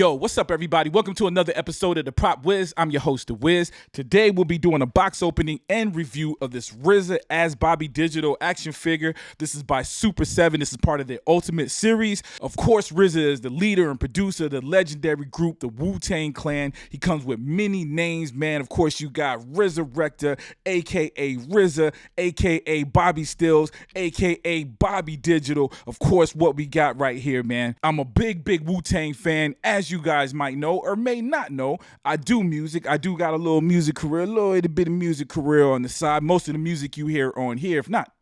Yo, what's up, everybody? Welcome to another episode of the Prop Wiz. I'm your host, the Wiz. Today, we'll be doing a box opening and review of this RZA as Bobby Digital action figure. This is by Super 7. This is part of their Ultimate series. Of course, RZA is the leader and producer of the legendary group, the Wu-Tang Clan. He comes with many names, man. Of course, you got RZA, a.k.a. RZA, a.k.a. Bobby Stills, a.k.a. Bobby Digital. Of course, what we got right here, man. I'm a big Wu-Tang fan. As you guys might know or may not know, I do music. I do got a little music career, a little bit of music career on the side. Most of the music you hear on here, if not,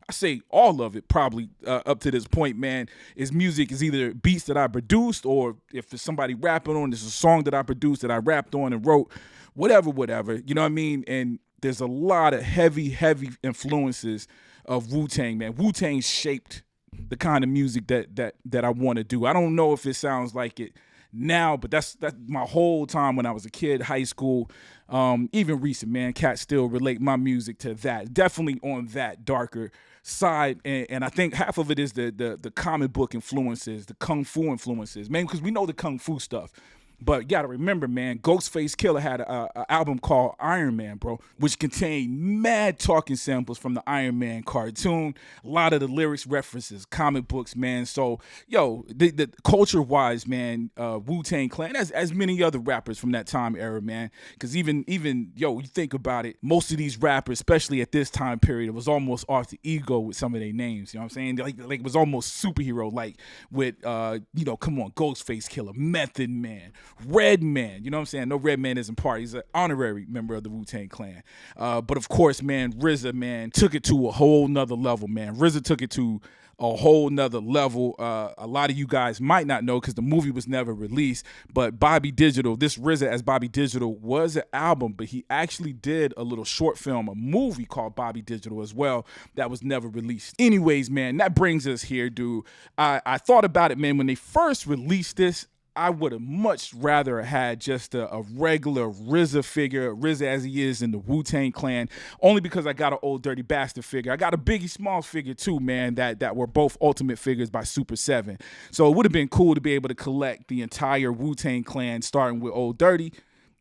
I say all of it probably up to this point, man, is music is either beats that I produced or if it's somebody rapping on, it's a song that I produced that I rapped on and wrote, whatever, you know what I mean? And there's a lot of heavy influences of Wu-Tang, man. Wu-Tang shaped the kind of music that I want to do. I don't know if it sounds like it now, but that's my whole time when I was a kid, high school, even recent, man. Cats still relate my music to that. Definitely on that darker side, and I think half of it is the comic book influences, the kung fu influences, man, because we know the kung fu stuff. But you gotta remember, man, Ghostface Killer had an album called Iron Man, bro, which contained mad talking samples from the Iron Man cartoon. A lot of the lyrics references comic books, man. So, yo, the culture-wise, man, Wu-Tang Clan, as many other rappers from that time era, man. Because even yo, you think about it, most of these rappers, especially at this time period, it was almost off the ego with some of their names. You know what I'm saying? Like it was almost superhero, like with come on, Ghostface Killer, Method Man, Red Man, you know what I'm saying? No, Red Man isn't part. He's an honorary member of the Wu-Tang Clan. But of course, man, RZA, man, took it to a whole nother level, man. RZA took it to a whole nother level. A lot of you guys might not know because the movie was never released, but Bobby Digital, this RZA as Bobby Digital was an album, but he actually did a little short film, a movie called Bobby Digital as well that was never released. Anyways, man, that brings us here, dude. I thought about it, man, when they first released this, I would have much rather had just a regular RZA figure, RZA as he is in the Wu-Tang Clan, only because I got an Old Dirty Bastard figure. I got a Biggie Smalls figure too, man, that were both Ultimate figures by Super 7. So it would have been cool to be able to collect the entire Wu-Tang Clan, starting with Old Dirty,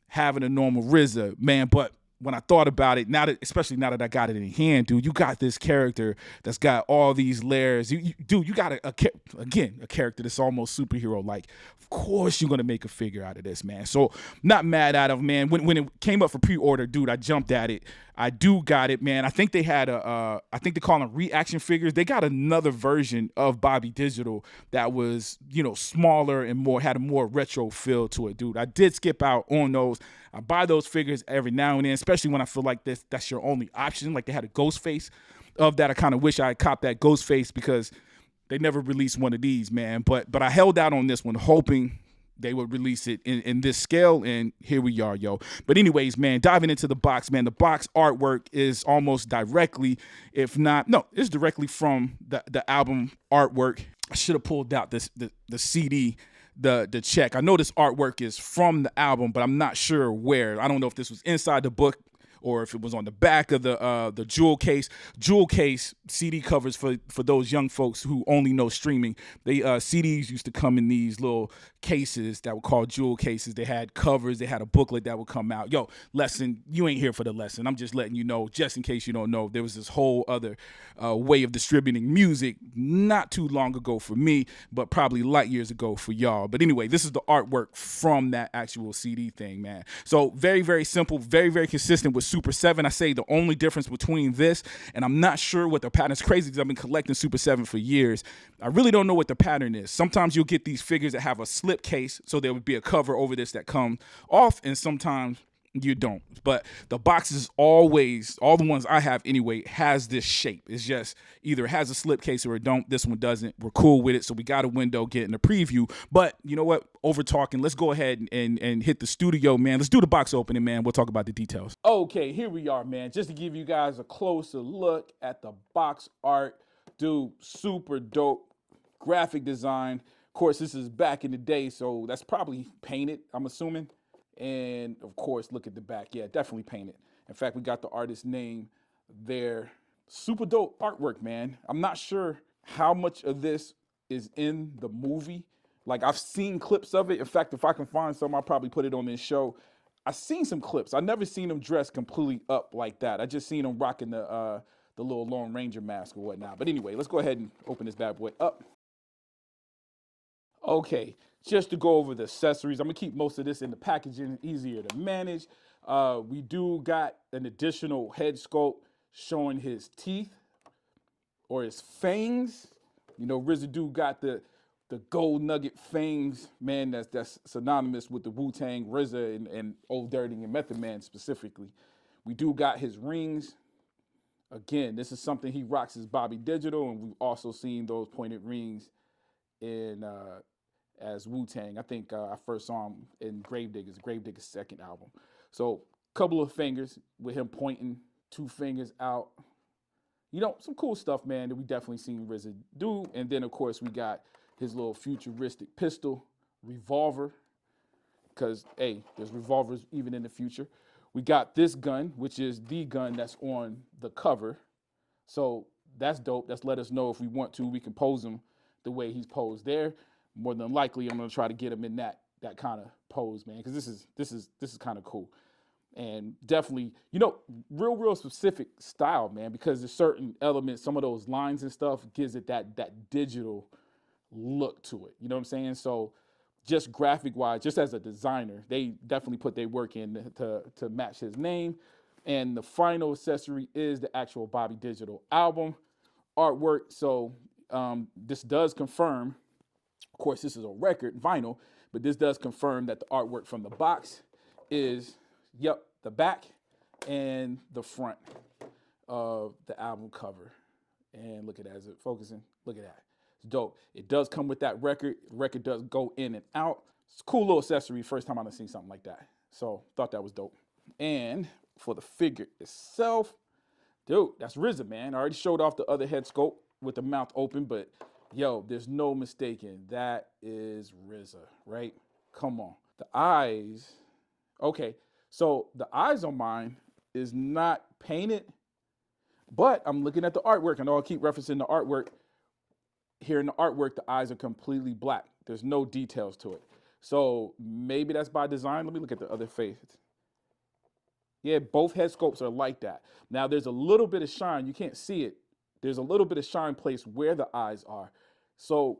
having a normal RZA, man, but when I thought about it, especially now that I got it in hand, dude, you got this character that's got all these layers. You got a character that's almost superhero-like. Of course you're going to make a figure out of this, man. So not mad at him, man. When it came up for pre-order, dude, I jumped at it. I do got it, man. I think they had I think they call them reaction figures. They got another version of Bobby Digital that was, smaller and had a more retro feel to it, dude. I did skip out on those. I buy those figures every now and then, especially when I feel like that's your only option. Like they had a Ghostface of that. I kind of wish I had copped that Ghostface because they never released one of these, man. But I held out on this one, hoping they would release it in this scale, and here we are, yo. But anyways, man, diving into the box, man, the box artwork is almost directly, it's directly from the album artwork. I should have pulled out the CD, the check. I know this artwork is from the album, but I'm not sure where. I don't know if this was inside the book or if it was on the back of the jewel case. Jewel case CD covers for those young folks who only know streaming. They CDs used to come in these little cases that were called jewel cases. They had covers. They had a booklet that would come out. Yo, lesson, you ain't here for the lesson. I'm just letting you know, just in case you don't know, there was this whole other way of distributing music not too long ago for me, but probably light years ago for y'all. But anyway, this is the artwork from that actual CD thing, man. So very simple, very consistent with Super 7. I say the only difference between this, and I'm not sure what the pattern is, crazy because I've been collecting Super 7 for years. I really don't know what the pattern is. Sometimes you'll get these figures that have a slip case, so there would be a cover over this that comes off, and sometimes you don't. But the boxes always, all the ones I have anyway, has this shape. It's just either it has a slip case or it don't. This one doesn't. We're cool with it. So we got a window getting a preview. But you know what? Over talking, let's go ahead and hit the studio, man. Let's do the box opening, man. We'll talk about the details. Okay, here we are, man. Just to give you guys a closer look at the box art. Dude, super dope graphic design. Of course, this is back in the day, so that's probably painted, I'm assuming. And of course, look at the back. Yeah, definitely painted. In fact, we got the artist's name there. Super dope artwork, man. I'm not sure how much of this is in the movie, Like I've seen clips of it. In fact, if I can find some, I'll probably put it on this show. I've seen some clips. I never seen him dressed completely up like that. I just seen him rocking the little Lone Ranger mask or whatnot. But anyway, let's go ahead and open this bad boy up. Okay, just to go over the accessories, I'm gonna keep most of this in the packaging, easier to manage. We do got an additional head sculpt showing his teeth or his fangs. You know, RZA do got the gold nugget fangs, man. That's synonymous with the Wu-Tang, RZA, and Old Dirty and Method Man specifically. We do got his rings. Again, this is something he rocks as Bobby Digital, and we've also seen those pointed rings in as Wu-Tang. I think I first saw him in Gravedigger's second album. So, couple of fingers with him pointing, two fingers out. You know, some cool stuff, man, that we definitely seen RZA do. And then, of course, we got his little futuristic pistol, revolver, because, hey, there's revolvers even in the future. We got this gun, which is the gun that's on the cover. So that's dope. That's let us know if we want to, we can pose him the way he's posed there. More than likely, I'm gonna try to get him in that kind of pose, man, because this is kind of cool. And definitely, you know, real specific style, man, because there's certain elements, some of those lines and stuff gives it that digital look to it. You know what I'm saying? So just graphic wise, just as a designer, they definitely put their work in to match his name. And the final accessory is the actual Bobby Digital album artwork. So this does confirm, of course, this is a record, vinyl, but this does confirm that the artwork from the box is, yep, the back and the front of the album cover. And look at that, is it focusing? Look at that. It's dope. It does come with that record. The record does go in and out. It's a cool little accessory. First time I've seen something like that. So thought that was dope. And for the figure itself, dude, that's RZA, man. I already showed off the other head sculpt with the mouth open, but yo, there's no mistaking. That is RZA, right? Come on. The eyes, okay. So the eyes on mine is not painted, but I'm looking at the artwork. I know I keep referencing the artwork. Here in the artwork, the eyes are completely black. There's no details to it. So maybe that's by design. Let me look at the other face. Yeah, both head sculpts are like that. Now there's a little bit of shine. You can't see it. There's a little bit of shine placed where the eyes are. So,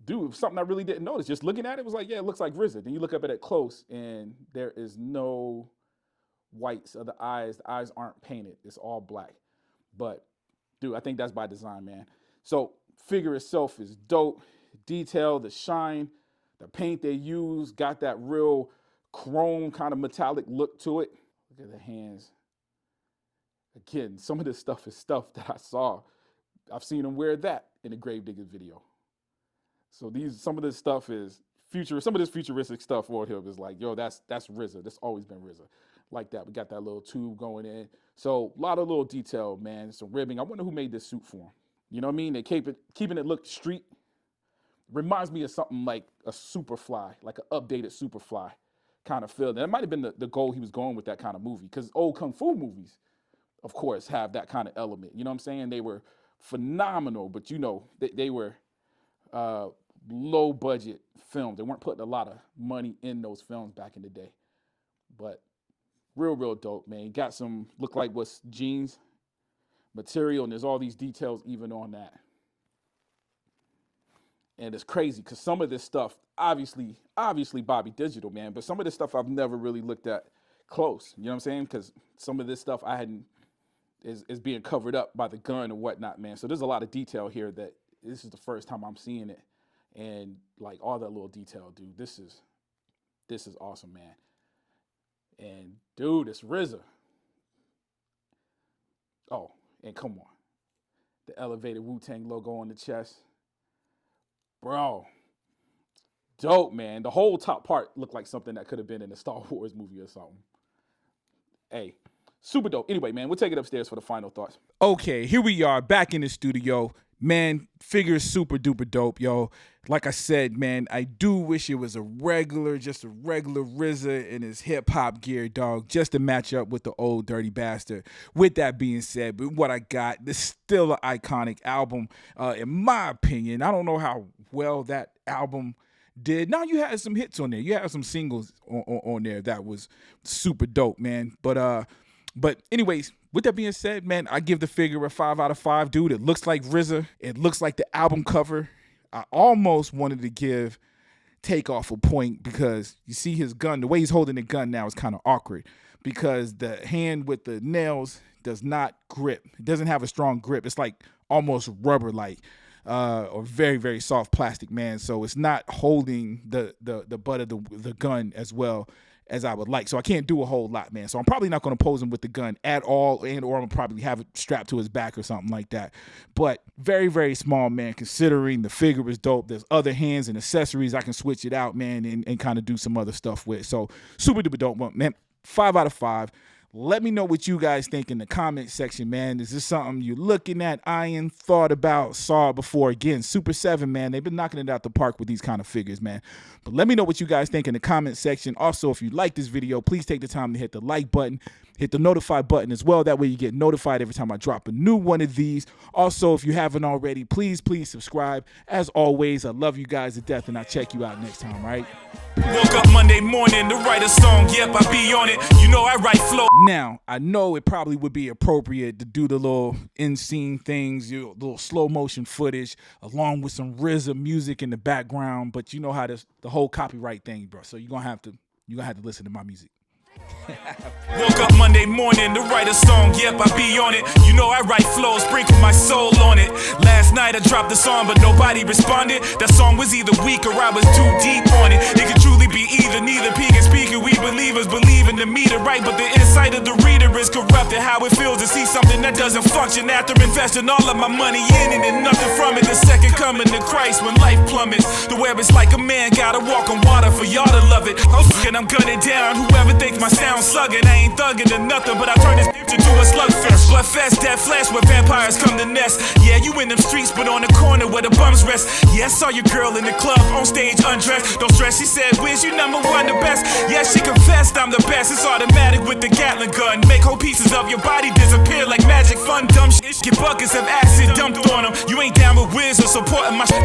dude, something I really didn't notice. Just looking at it was like, yeah, it looks like RZA. Then you look up at it close, and there is no whites of the eyes. The eyes aren't painted. It's all black. But, dude, I think that's by design, man. So, figure itself is dope. Detail, the shine, the paint they use, got that real chrome kind of metallic look to it. Look at the hands. Again, some of this stuff is stuff that I saw. I've seen them wear that in the Gravedigger video. So some of this stuff is some of this futuristic stuff on here is like, yo, that's RZA. That's always been RZA. Like that. We got that little tube going in. So a lot of little detail, man. Some ribbing. I wonder who made this suit for him. You know what I mean? They keeping it look street. Reminds me of something like a Superfly, like an updated Superfly kind of feel. That might have been the goal he was going with that kind of movie. Because old Kung Fu movies, of course, have that kind of element. You know what I'm saying? They were phenomenal, but you know, they were low budget films. They weren't putting a lot of money in those films back in the day. But real dope, man. Got some, look like what's jeans material, and there's all these details even on that. And it's crazy because some of this stuff, obviously Bobby Digital, man, but some of this stuff I've never really looked at close. You know what I'm saying? Because some of this stuff is being covered up by the gun and whatnot, man. So there's a lot of detail here that this is the first time I'm seeing it. And like all that little detail, dude, this is awesome, man. And dude, it's RZA. Oh, and come on. The elevated Wu-Tang logo on the chest. Bro, dope, man. The whole top part looked like something that could have been in a Star Wars movie or something. Hey, super dope. Anyway, man, we'll take it upstairs for the final thoughts. Okay, here we are back in the studio. Man, figure is super duper dope, yo. Like I said, man, I do wish it was just a regular RZA in his hip hop gear, dog, just to match up with the old dirty bastard. With that being said, but what I got, this is still an iconic album, in my opinion. I don't know how well that album did. Now you had some hits on there. You had some singles on there that was super dope, man. But anyways, with that being said, man, I give the figure a 5 out of 5, dude. It looks like RZA. It looks like the album cover. I almost wanted to give Takeoff a point because you see his gun, the way he's holding the gun now is kind of awkward because the hand with the nails does not grip. It doesn't have a strong grip. It's like almost rubber-like or very, very soft plastic, man. So it's not holding the butt of the gun as well as I would like. So I can't do a whole lot, man. So I'm probably not going to pose him with the gun at all, or I'm going to probably have it strapped to his back or something like that. But very, very small, man, considering the figure is dope. There's other hands and accessories I can switch it out, man, and kind of do some other stuff with. So super duper dope, man. 5 out of 5. Let me know what you guys think in the comment section, man. Is this something you're looking at, eyeing, thought about, saw before? Again, Super 7, man, they've been knocking it out the park with these kind of figures, man. But let me know what you guys think in the comment section. Also, if you like this video, please take the time to hit the like button, hit the notify button as well. That way you get notified every time I drop a new one of these. Also, if you haven't already, please subscribe. As always, I love you guys to death, and I'll check you out next time, right? Woke up Monday morning to write a song, yep, I be on it. You know I write flow. Now, I know it probably would be appropriate to do the little in-scene things, you know, little slow motion footage, along with some RZA music in the background, but you know how the whole copyright thing, bro. So you're gonna have to listen to my music. Woke up Monday morning to write a song, yep, I be on it. You know I write flows, sprinkle my soul on it. Last night I dropped the song, but nobody responded. That song was either weak or I was too deep on it. It could truly be either, neither peak and speaking. We believers believe in the meter, right? But the insight of the reader is corrupted. How it feels to see something that doesn't function after investing all of my money in it and nothing from it. The second coming to Christ when life plummets. The where it's like a man gotta walk on water for y'all to love it. I'm gunning down whoever thinks my sound slugging. I ain't thugging to nothing, but I turn this into a slugfest. Bloodfest, dead flesh where vampires come to nest. Yeah, you in them streets, but on the corner where the bums rest. Yeah, I saw your girl in the club, on stage undressed. Don't stress, she said, Wiz, you #1 the best. Yeah, she confessed I'm the best. It's automatic with the Gatling gun. Make whole pieces of your body disappear like magic. Fun, dumb shit. Get buckets of acid dumped on them. You ain't down with Wiz or supporting my shit.